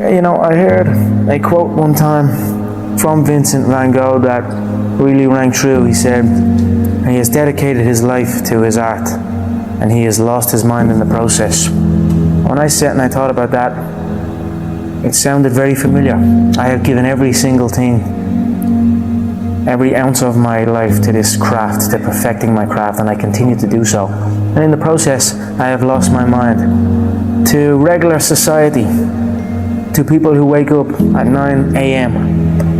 You know, I heard a quote one time from Vincent van Gogh that really rang true. He said, he has dedicated his life to his art and he has lost his mind in the process. When I sat and I thought about that, it sounded very familiar. I have given every single thing, every ounce of my life to this craft, to perfecting my craft, and I continue to do so. And in the process, I have lost my mind to regular society, to people who wake up at 9 a.m.,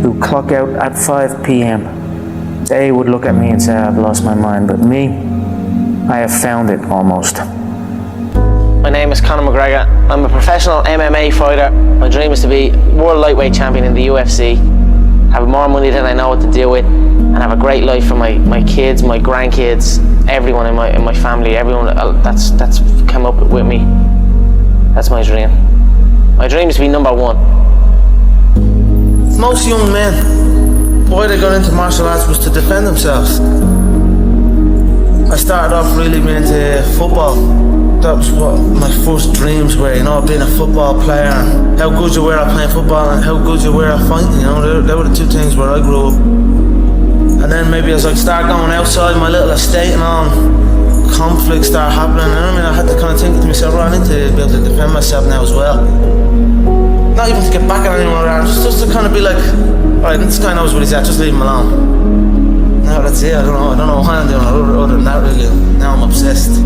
who clock out at 5 p.m. They would look at me and say, I've lost my mind, but me, I have found it almost. My name is Conor McGregor. I'm a professional MMA fighter. My dream is to be world lightweight champion in the UFC, have more money than I know what to do with, and have a great life for my kids, my grandkids, everyone in my family, everyone that's come up with me. That's my dream. My dream is to be number one. Most young men, why they got into martial arts was to defend themselves. I started off really being into football. That was what my first dreams were, you know, being a football player, and how good you were at playing football and how good you were at fighting, you know, they were the two things where I grew up. And then maybe as I start going outside my little estate and all, conflicts start happening, and I mean, I had to kind of think to myself, I need to be able to defend myself now as well. Not even to get back at anyone around, just to kind of be like, alright, this guy knows what he's at, just leave him alone. Now that's it, I don't know why I'm doing it other than that really. Now I'm obsessed.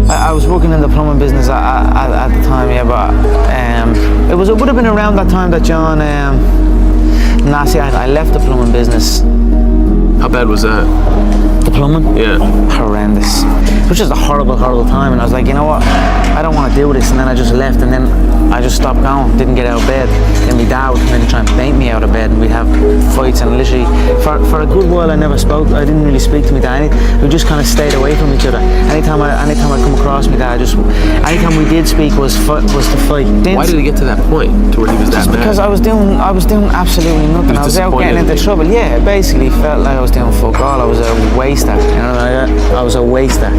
I was working in the plumbing business at the time, yeah, but it would have been around that time that John, I left the plumbing business. How bad was that? The plumbing? Yeah. Horrendous. It was just a horrible time, and I was like, you know what, I don't want to do this, and then I just left, and then I just stopped going, didn't get out of bed. Then my dad would come in and try and bait me out of bed, and we'd have fights, and literally, for a good while I never spoke, I didn't really speak to my dad. We just kind of stayed away from each other. Anytime I come across my dad, anytime we did speak was to fight. Why did it get to that point, to where he was that mad? Because I was doing absolutely nothing. I was out getting into trouble. Yeah, it basically felt like I was doing fuck all. I was a waster, you know. I was a waster.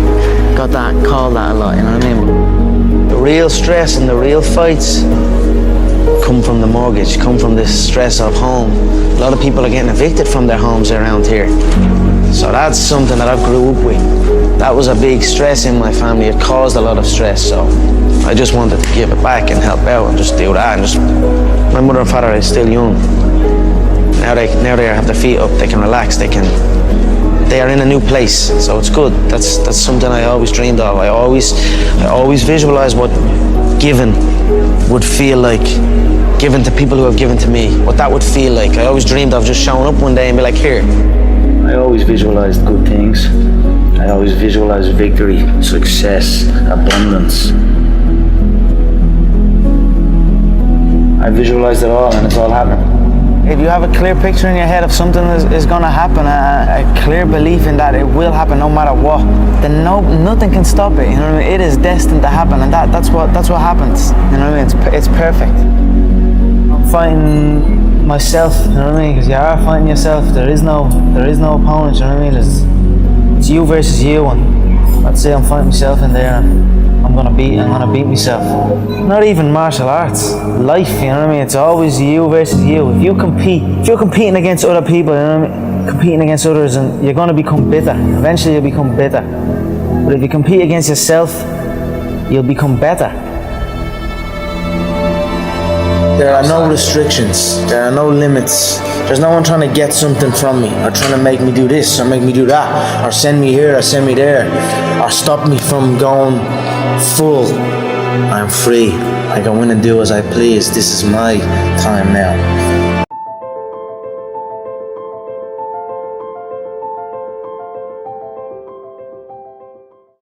Got that, called that a lot, you know what I mean? The real stress and the real fights come from the mortgage, come from this stress of home. A lot of people are getting evicted from their homes around here. So that's something that I grew up with. That was a big stress in my family. It caused a lot of stress, so I just wanted to give it back and help out and just do that. And my mother and father are still young. Now they have their feet up, they can relax, they are in a new place, so it's good. That's something I always dreamed of. I always visualize what giving would feel like, given to people who have given to me, what that would feel like. I always dreamed of just showing up one day and be like, here. I always visualized good things. I always visualized victory, success, abundance. I visualized it all, and it's all happening. If you have a clear picture in your head of something is going to happen, a clear belief in that it will happen no matter what, then nothing can stop it. You know what I mean? It is destined to happen, and that's what happens. You know what I mean? It's perfect. I'm fighting myself. You know what I mean? Because you are fighting yourself. There is no opponent. You know what I mean? It's you versus you, and I'd say I'm fighting myself in there. And I'm gonna beat myself. Not even martial arts, life, you know what I mean? It's always you versus you. If you're competing against other people, you know what I mean? Competing against others, and you're gonna become bitter. Eventually you'll become bitter. But if you compete against yourself, you'll become better. There are no restrictions, there are no limits. There's no one trying to get something from me, or trying to make me do this, or make me do that, or send me here, or send me there, or stop me from going full. I'm free. I go in and do as I please. This is my time now.